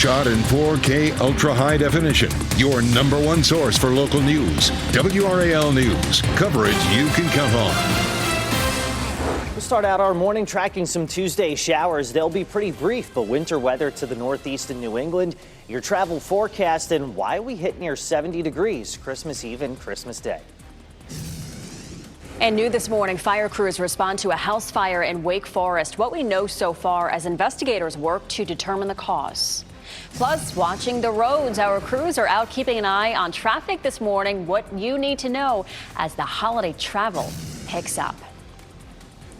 Shot in 4K ultra high definition. Your number one source for local news. WRAL News. Coverage you can count on. We'll start out our morning tracking some Tuesday showers. They'll be pretty brief, but winter weather to the northeast and New England. Your travel forecast and why we hit near 70 degrees Christmas Eve and Christmas Day. And new this morning, fire crews respond to a house fire in Wake Forest. What we know so far as investigators work to determine the cause. Plus, watching the roads, our crews are out keeping an eye on traffic this morning. What you need to know as the holiday travel picks up.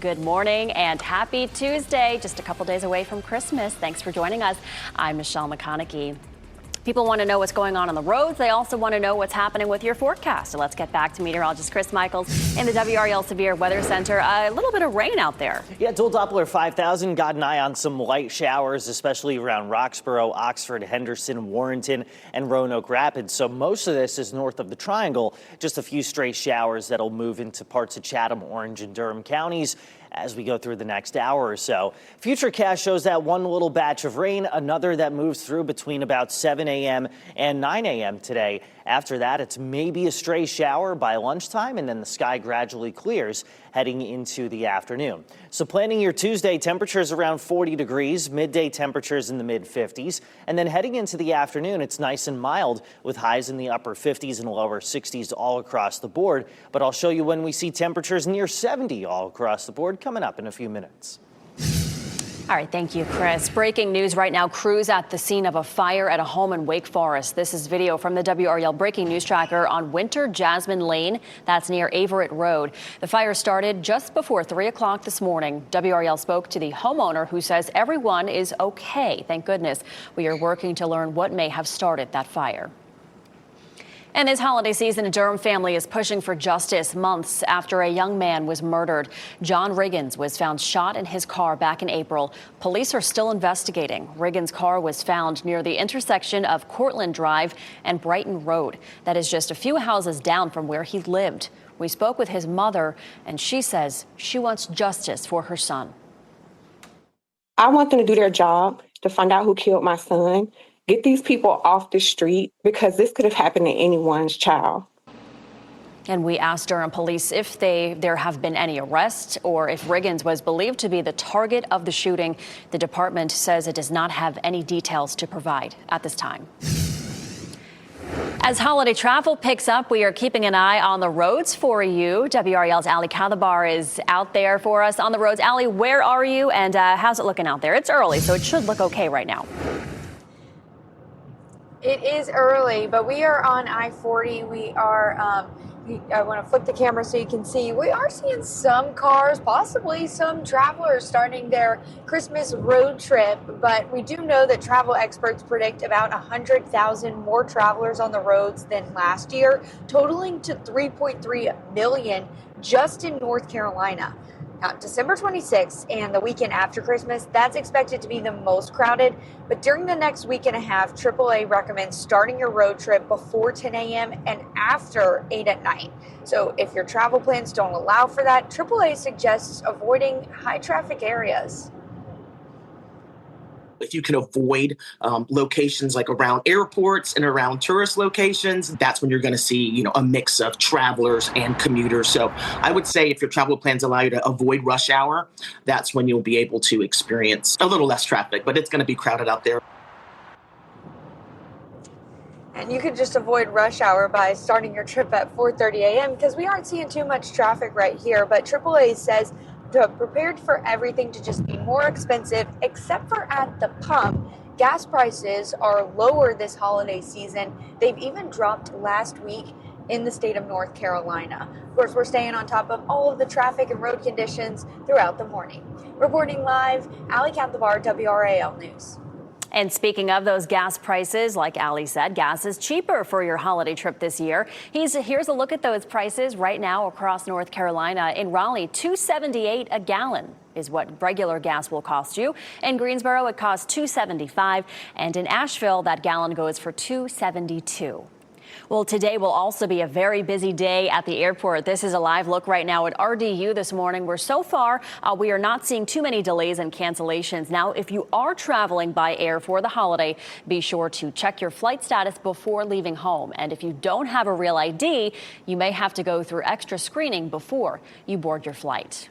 Good morning and happy Tuesday. Just a couple days away from Christmas. Thanks for joining us. I'm Michelle McConaughey. People want to know what's going on the roads. They also want to know what's happening with your forecast. So let's get back to meteorologist Chris Michaels in the WRAL Severe Weather Center. A little bit of rain out there. Yeah, dual Doppler 5000 got an eye on some light showers, especially around Roxborough, Oxford, Henderson, Warrenton, and Roanoke Rapids. So most of this is north of the Triangle. Just a few stray showers that'll move into parts of Chatham, Orange, and Durham counties as we go through the next hour or so. Futurecast shows that one little batch of rain, another that moves through between about 7 a.m. and 9 a.m. today. After that, it's maybe a stray shower by lunchtime, and then the sky gradually clears heading into the afternoon. So planning your Tuesday, temperatures around 40 degrees, midday temperatures in the mid-50s, and then heading into the afternoon, it's nice and mild with highs in the upper 50s and lower 60s all across the board. But I'll show you when we see temperatures near 70 all across the board coming up in a few minutes. All right, thank you, Chris. Breaking news right now, crews at the scene of a fire at a home in Wake Forest. This is video from the WRAL Breaking News Tracker on Winter Jasmine Lane. That's near Averett Road. The fire started just before 3 o'clock this morning. WRAL spoke to the homeowner who says everyone is okay. Thank goodness. We are working to learn what may have started that fire. And this holiday season, a Durham family is pushing for justice months after a young man was murdered. John Riggins was found shot in his car back in April. Police are still investigating. Riggins' car was found near the intersection of Cortland Drive and Brighton Road. That is just a few houses down from where he lived. We spoke with his mother, and she says she wants justice for her son. I want them to do their job, to find out who killed my son. Get these people off the street because this could have happened to anyone's child. And we asked Durham police if there have been any arrests or if Riggins was believed to be the target of the shooting. The department says it does not have any details to provide at this time. As holiday travel picks up, we are keeping an eye on the roads for you. WRAL's Ali Calabar is out there for us on the roads. Ali, where are you and how's it looking out there? It's early, so it should look okay right now. It is early, but we are on I-40. We are, I want to flip the camera so you can see, we are seeing some cars, possibly some travelers starting their Christmas road trip, but we do know that travel experts predict about 100,000 more travelers on the roads than last year, totaling to 3.3 million just in North Carolina. Now, December 26th and the weekend after Christmas, that's expected to be the most crowded. But during the next week and a half, AAA recommends starting your road trip before 10 a.m. and after 8 at night. So if your travel plans don't allow for that, AAA suggests avoiding high traffic areas. If you can avoid locations like around airports and around tourist locations, that's when you're going to see, a mix of travelers and commuters. So I would say if your travel plans allow you to avoid rush hour, that's when you'll be able to experience a little less traffic, but it's going to be crowded out there. And you could just avoid rush hour by starting your trip at 4:30 a.m. because we aren't seeing too much traffic right here. But AAA says prepared for everything to just be more expensive, except for at the pump. Gas prices are lower this holiday season. They've even dropped last week in the state of North Carolina. Of course, we're staying on top of all of the traffic and road conditions throughout the morning. Reporting live, Ali Calabar, WRAL News. And speaking of those gas prices, like Ali said, gas is cheaper for your holiday trip this year. Here's a look at those prices right now across North Carolina. In Raleigh, $2.78 a gallon is what regular gas will cost you. In Greensboro, it costs $2.75. And in Asheville, that gallon goes for $2.72. Well, today will also be a very busy day at the airport. This is a live look right now at RDU this morning, where so far we are not seeing too many delays and cancellations. Now, if you are traveling by air for the holiday, be sure to check your flight status before leaving home. And if you don't have a real ID, you may have to go through extra screening before you board your flight.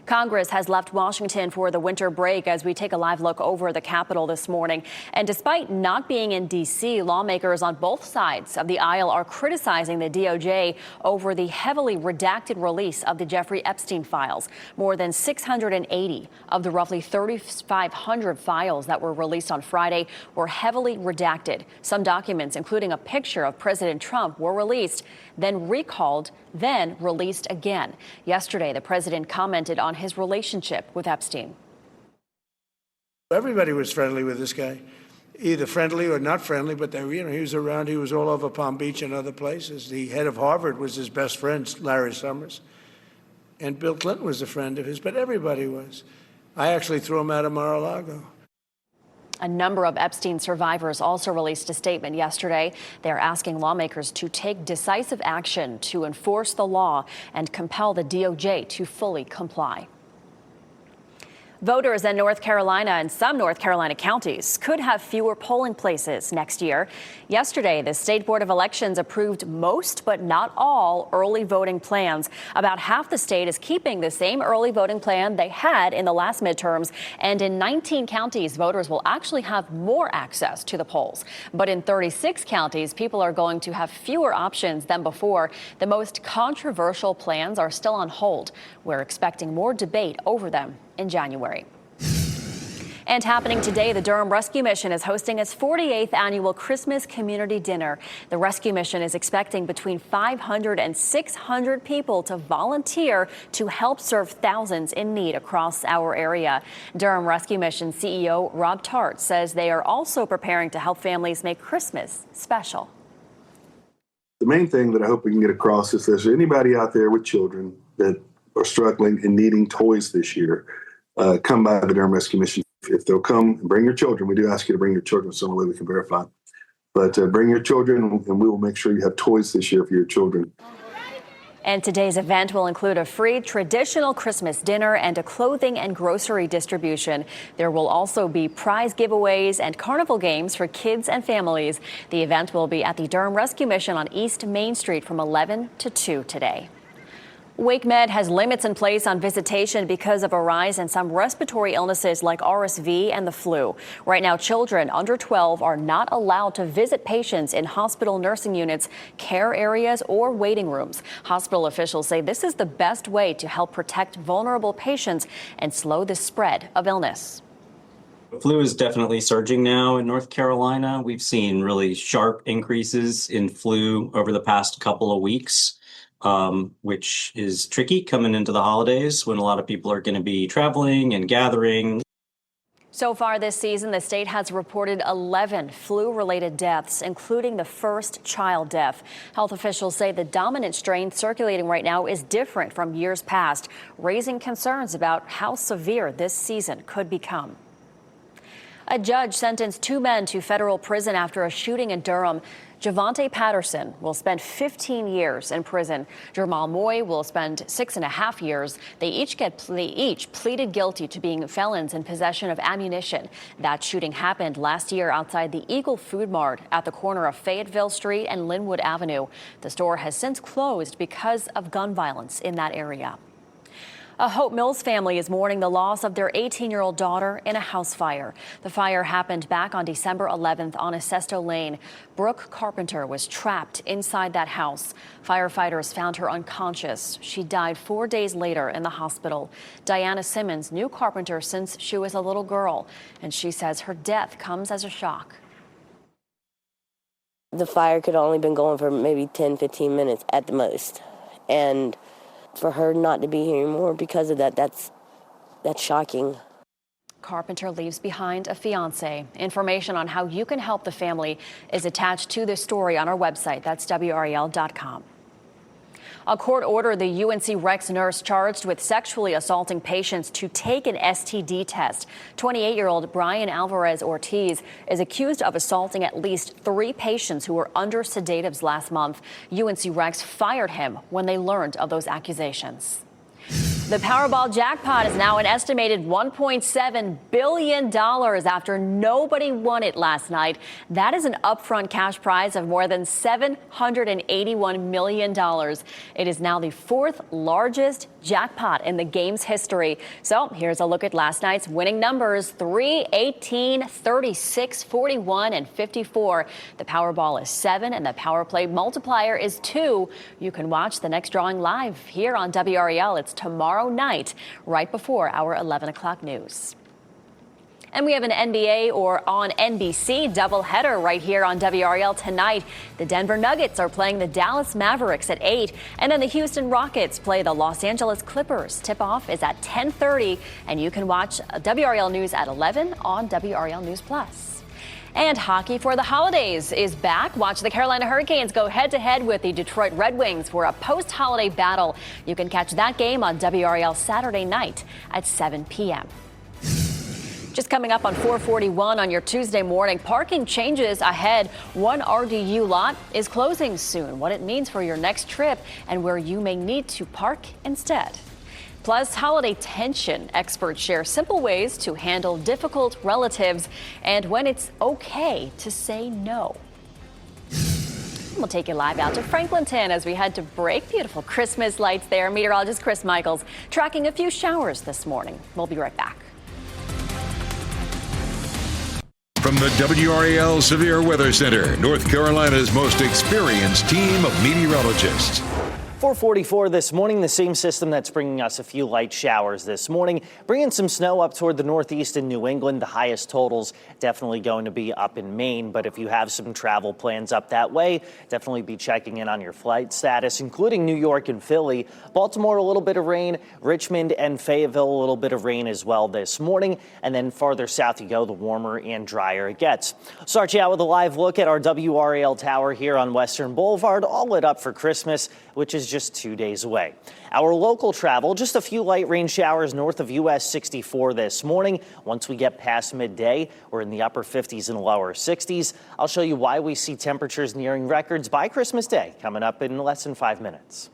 Congress has left Washington for the winter break as we take a live look over the Capitol this morning. And despite not being in D.C., lawmakers on both sides of the aisle are criticizing the DOJ over the heavily redacted release of the Jeffrey Epstein files. More than 680 of the roughly 3,500 files that were released on Friday were heavily redacted. Some documents, including a picture of President Trump, were released, then recalled, then released again. Yesterday, the president commented on his relationship with Epstein. Everybody was friendly with this guy, either friendly or not friendly, but he was around. He was all over Palm Beach and other places. The head of Harvard was his best friend, Larry Summers. And Bill Clinton was a friend of his, but everybody was. I actually threw him out of Mar-a-Lago. A number of Epstein survivors also released a statement yesterday. They're asking lawmakers to take decisive action to enforce the law and compel the DOJ to fully comply. Voters in North Carolina and some North Carolina counties could have fewer polling places next year. Yesterday, the State Board of Elections approved most but not all early voting plans. About half the state is keeping the same early voting plan they had in the last midterms. And in 19 counties, voters will actually have more access to the polls. But in 36 counties, people are going to have fewer options than before. The most controversial plans are still on hold. We're expecting more debate over them in January. And happening today, the Durham Rescue Mission is hosting its 48th annual Christmas community dinner. The Rescue Mission is expecting between 500 and 600 people to volunteer to help serve thousands in need across our area. Durham Rescue Mission CEO Rob Tart says they are also preparing to help families make Christmas special. The main thing that I hope we can get across is there's anybody out there with children that are struggling and needing toys this year, come by the Durham Rescue Mission. If they'll come and bring your children, we do ask you to bring your children, so only way we can verify. But bring your children, and we will make sure you have toys this year for your children. And today's event will include a free traditional Christmas dinner and a clothing and grocery distribution. There will also be prize giveaways and carnival games for kids and families. The event will be at the Durham Rescue Mission on East Main Street from 11 to 2 today. WakeMed has limits in place on visitation because of a rise in some respiratory illnesses like RSV and the flu. Right now, children under 12 are not allowed to visit patients in hospital nursing units, care areas, or waiting rooms. Hospital officials say this is the best way to help protect vulnerable patients and slow the spread of illness. Flu is definitely surging now in North Carolina. We've seen really sharp increases in flu over the past couple of weeks. Which is tricky coming into the holidays when a lot of people are going to be traveling and gathering. So far this season, the state has reported 11 flu-related deaths, including the first child death. Health officials say the dominant strain circulating right now is different from years past, raising concerns about how severe this season could become. A judge sentenced 2 men to federal prison after a shooting in Durham. Javante Patterson will spend 15 years in prison. Jamal Moy will spend 6.5 years. They each pleaded guilty to being felons in possession of ammunition. That shooting happened last year outside the Eagle Food Mart at the corner of Fayetteville Street and Linwood Avenue. The store has since closed because of gun violence in that area. A Hope Mills family is mourning the loss of their 18-year-old daughter in a house fire. The fire happened back on December 11th on Acesto Lane. Brooke Carpenter was trapped inside that house. Firefighters found her unconscious. She died 4 days later in the hospital. Diana Simmons knew Carpenter since she was a little girl, and she says her death comes as a shock. The fire could only been going for maybe 10, 15 minutes at the most. And for her not to be here anymore because of that, that's shocking. Carpenter leaves behind a fiance. Information on how you can help the family is attached to this story on our website. That's WRAL.com. A court ordered the UNC Rex nurse charged with sexually assaulting patients to take an STD test. 28-year-old Brian Alvarez Ortiz is accused of assaulting at least 3 patients who were under sedatives last month. UNC Rex fired him when they learned of those accusations. The Powerball jackpot is now an estimated $1.7 billion after nobody won it last night. That is an upfront cash prize of more than $781 million. It is now the 4th largest jackpot in the game's history. So here's a look at last night's winning numbers: 3, 18, 36, 41, and 54. The Powerball is 7 and the Power Play multiplier is 2. You can watch the next drawing live here on WRAL. It's tomorrow night, right before our 11 o'clock news. And we have an NBA or on NBC doubleheader right here on WRAL tonight. The Denver Nuggets are playing the Dallas Mavericks at 8, and then the Houston Rockets play the Los Angeles Clippers. Tip-off is at 10:30, and you can watch WRAL News at 11 on WRAL News Plus. And hockey for the holidays is back. Watch the Carolina Hurricanes go head-to-head with the Detroit Red Wings for a post-holiday battle. You can catch that game on WRAL Saturday night at 7 p.m. Just coming up on 441 on your Tuesday morning, parking changes ahead. One RDU lot is closing soon. What it means for your next trip and where you may need to park instead. Plus, holiday tension. Experts share simple ways to handle difficult relatives and when it's okay to say no. We'll take you live out to Franklinton as we head to break. Beautiful Christmas lights there. Meteorologist Chris Michaels tracking a few showers this morning. We'll be right back. From the WRAL Severe Weather Center, North Carolina's most experienced team of meteorologists. 444 this morning, the same system that's bringing us a few light showers this morning, bringing some snow up toward the northeast in New England. The highest totals definitely going to be up in Maine, but if you have some travel plans up that way, definitely be checking in on your flight status, including New York and Philly. Baltimore, a little bit of rain. Richmond and Fayetteville, a little bit of rain as well this morning. And then farther south you go, the warmer and drier it gets. Start you out with a live look at our WRAL tower here on Western Boulevard, all lit up for Christmas, which is just 2 days away. Our local travel, just a few light rain showers north of US 64 this morning. Once we get past midday, we're in the upper 50s and lower 60s. I'll show you why we see temperatures nearing records by Christmas Day, coming up in less than 5 minutes.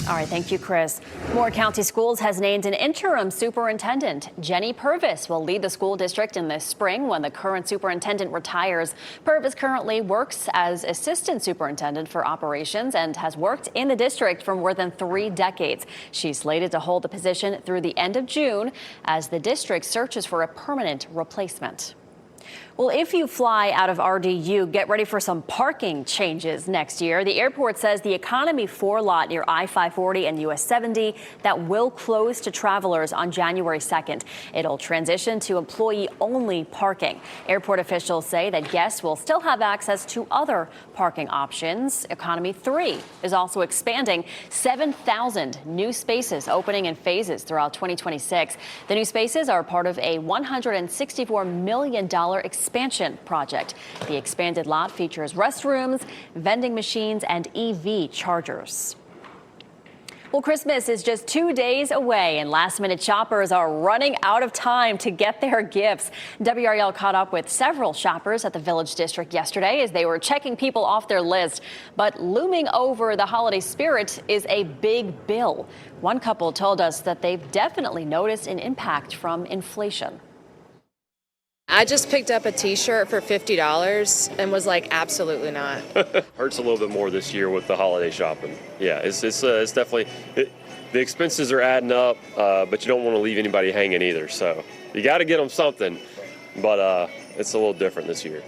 All right, thank you, Chris. Moore County Schools has named an interim superintendent. Jenny Purvis will lead the school district in the spring when the current superintendent retires. Purvis currently works as assistant superintendent for operations and has worked in the district for more than 3 decades. She's slated to hold the position through the end of June as the district searches for a permanent replacement. Well, if you fly out of RDU, get ready for some parking changes next year. The airport says the Economy 4 lot near I-540 and US 70 that will close to travelers on January 2nd. It'll transition to employee-only parking. Airport officials say that guests will still have access to other parking options. Economy 3 is also expanding. 7,000 new spaces opening in phases throughout 2026. The new spaces are part of a $164 million expansion project. The expanded lot features restrooms, vending machines, and EV chargers. Well, Christmas is just 2 days away, and last-minute shoppers are running out of time to get their gifts. WRAL caught up with several shoppers at the Village District yesterday as they were checking people off their list. But looming over the holiday spirit is a big bill. One couple told us that they've definitely noticed an impact from inflation. I just picked up a t-shirt for $50 and was like, absolutely not. Hurts a little bit more this year with the holiday shopping. Yeah, it's definitely, the expenses are adding up, but you don't want to leave anybody hanging either. So you got to get them something, but it's a little different this year.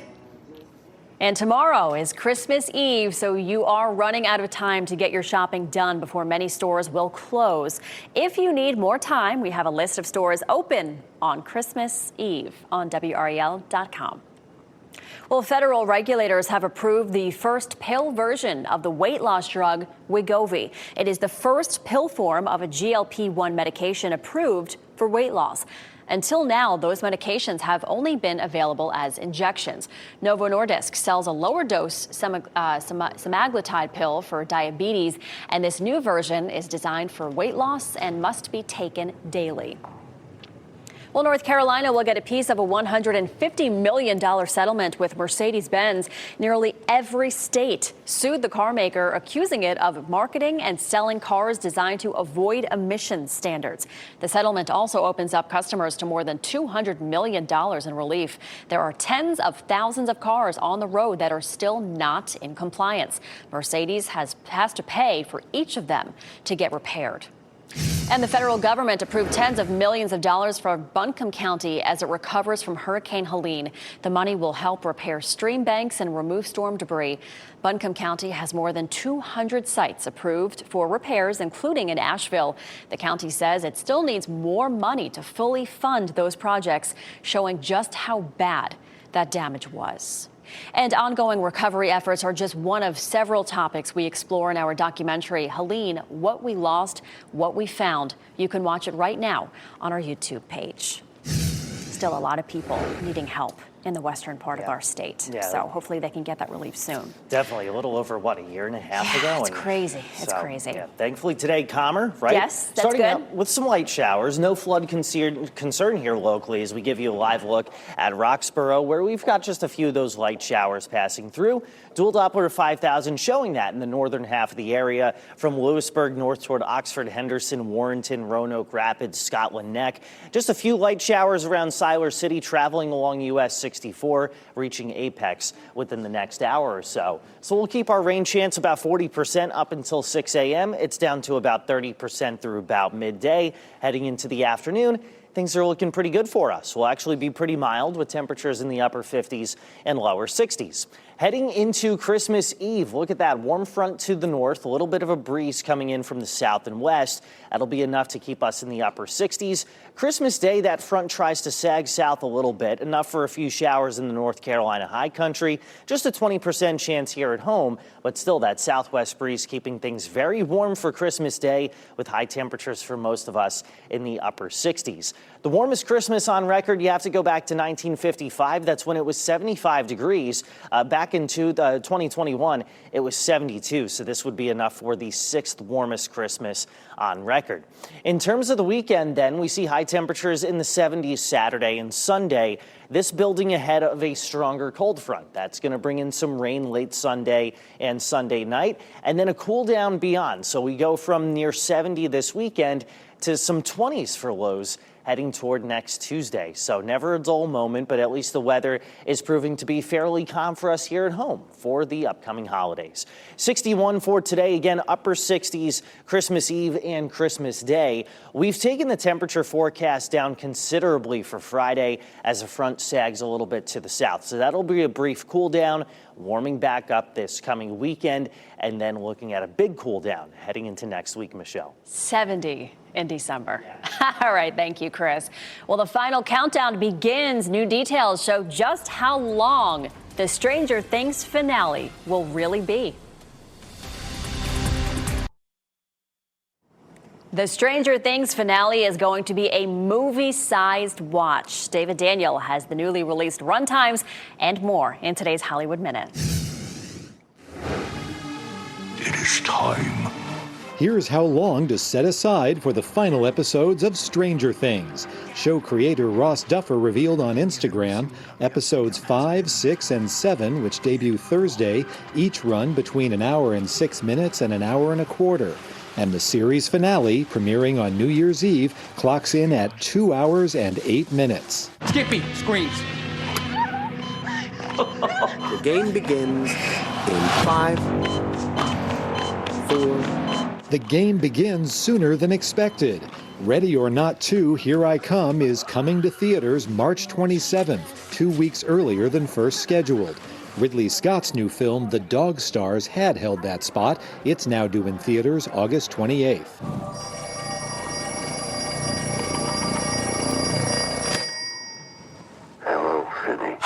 And tomorrow is Christmas Eve, so you are running out of time to get your shopping done before many stores will close. If you need more time, we have a list of stores open on Christmas Eve on WRAL.com. Well, federal regulators have approved the first pill version of the weight loss drug Wegovy. It is the first pill form of a GLP-1 medication approved for weight loss. Until now, those medications have only been available as injections. Novo Nordisk sells a lower dose semaglutide pill for diabetes, and this new version is designed for weight loss and must be taken daily. Well, North Carolina will get a piece of a $150 million settlement with Mercedes-Benz. Nearly every state sued the car maker, accusing it of marketing and selling cars designed to avoid emissions standards. The settlement also opens up customers to more than $200 million in relief. There are tens of thousands of cars on the road that are still not in compliance. Mercedes has to pay for each of them to get repaired. And the federal government approved tens of millions of dollars for Buncombe County as it recovers from Hurricane Helene. The money will help repair stream banks and remove storm debris. Buncombe County has more than 200 sites approved for repairs, including in Asheville. The county says it still needs more money to fully fund those projects, showing just how bad that damage was. And ongoing recovery efforts are just one of several topics we explore in our documentary, Helene, What We Lost, What We Found. You can watch it right now on our YouTube page. Still a lot of people needing help in the western part of our state. So hopefully they can get that relief soon. Definitely. A little over, what, a year and a half ago? It's crazy. It's crazy. Yeah. Thankfully today, calmer, right? Yes, that's Starting good. out with some light showers. No flood concern here locally as we give you a live look at Roxborough, where we've got just a few of those light showers passing through. Dual Doppler 5000 showing that in the northern half of the area from Lewisburg north toward Oxford, Henderson, Warrenton, Roanoke Rapids, Scotland Neck. Just a few light showers around Siler City traveling along US 64, reaching apex within the next hour or so. So we'll keep our rain chance about 40% up until 6 a.m. It's down to about 30% through about midday. Heading into the afternoon, things are looking pretty good for us. We'll actually be pretty mild with temperatures in the upper 50s and lower 60s. Heading into Christmas Eve, look at that warm front to the north, a little bit of a breeze coming in from the south and west. That'll be enough to keep us in the upper 60s. Christmas Day, that front tries to sag south a little bit, enough for a few showers in the North Carolina high country. Just a 20% chance here at home, but still that southwest breeze keeping things very warm for Christmas Day with high temperatures for most of us in the upper 60s. The warmest Christmas on record, you have to go back to 1955. That's when it was 75 degrees. Back into 2021, it was 72. So this would be enough for the sixth warmest Christmas on record. In terms of the weekend, then, we see high temperatures in the 70s Saturday and Sunday. This building ahead of a stronger cold front. That's going to bring in some rain late Sunday and Sunday night, and then a cool down beyond. So we go from near 70 this weekend to some 20s for lows heading toward next Tuesday. So never a dull moment, but at least the weather is proving to be fairly calm for us here at home for the upcoming holidays. 61 for today, again, upper 60s Christmas Eve and Christmas Day. We've taken the temperature forecast down considerably for Friday as a front sags a little bit to the south. So that'll be a brief cool down, warming back up this coming weekend, and then looking at a big cool down heading into next week, Michelle. 70 in December. All right, thank you, Chris. Well, the final countdown begins. New details show just how long the Stranger Things finale will really be. The Stranger Things finale is going to be a movie-sized watch. David Daniel has the newly released runtimes and more in today's Hollywood Minute. It is time. Here's how long to set aside for the final episodes of Stranger Things. Show creator Ross Duffer revealed on Instagram episodes 5, 6, and 7, which debut Thursday, each run between an hour and 6 minutes and an hour and a quarter. And the series finale, premiering on New Year's Eve, clocks in at 2 hours and 8 minutes. Skippy screams. The game begins in 5, 4. The game begins sooner than expected. Ready or Not 2, Here I Come is coming to theaters March 27th, 2 weeks earlier than first scheduled. Ridley Scott's new film, The Dog Stars, had held that spot. It's now due in theaters August 28th. Hello, Finney.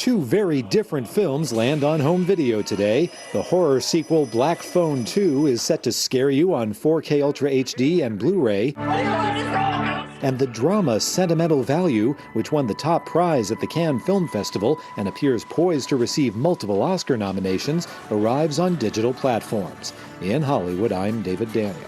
Two very different films land on home video today. The horror sequel Black Phone 2 is set to scare you on 4K Ultra HD and Blu-ray. And the drama Sentimental Value, which won the top prize at the Cannes Film Festival and appears poised to receive multiple Oscar nominations, arrives on digital platforms. In Hollywood, I'm David Daniel.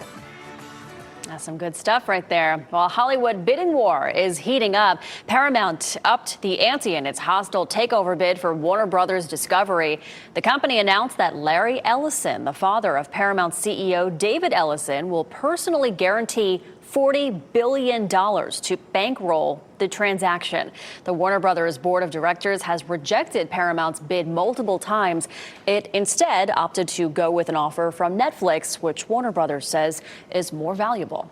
That's some good stuff right there. While Hollywood bidding war is heating up, Paramount upped the ante in its hostile takeover bid for Warner Brothers Discovery. The company announced that Larry Ellison, the father of Paramount CEO David Ellison, will personally guarantee $40 billion to bankroll the transaction. The Warner Brothers Board of Directors has rejected Paramount's bid multiple times. It instead opted to go with an offer from Netflix, which Warner Brothers says is more valuable.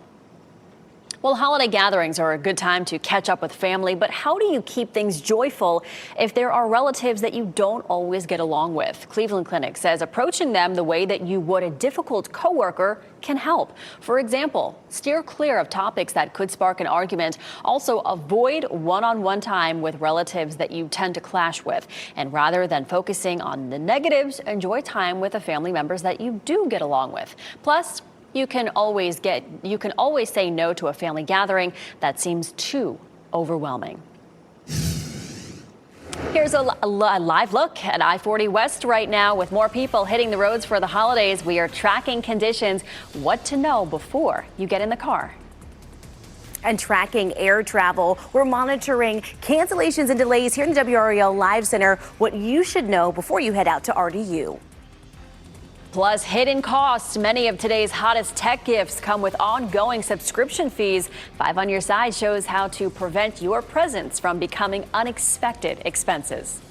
Well, holiday gatherings are a good time to catch up with family, but how do you keep things joyful if there are relatives that you don't always get along with? Cleveland Clinic says approaching them the way that you would a difficult coworker can help. For example, steer clear of topics that could spark an argument. Also, avoid one-on-one time with relatives that you tend to clash with. And rather than focusing on the negatives, enjoy time with the family members that you do get along with. Plus, you can always say no to a family gathering that seems too overwhelming. Here's a live look at I-40 West right now. With more people hitting the roads for the holidays, we are tracking conditions, what to know before you get in the car. And tracking air travel, we're monitoring cancellations and delays here in the WRAL Live Center, what you should know before you head out to RDU. Plus, hidden costs. Many of today's hottest tech gifts come with ongoing subscription fees. 5 on Your Side shows how to prevent your presents from becoming unexpected expenses.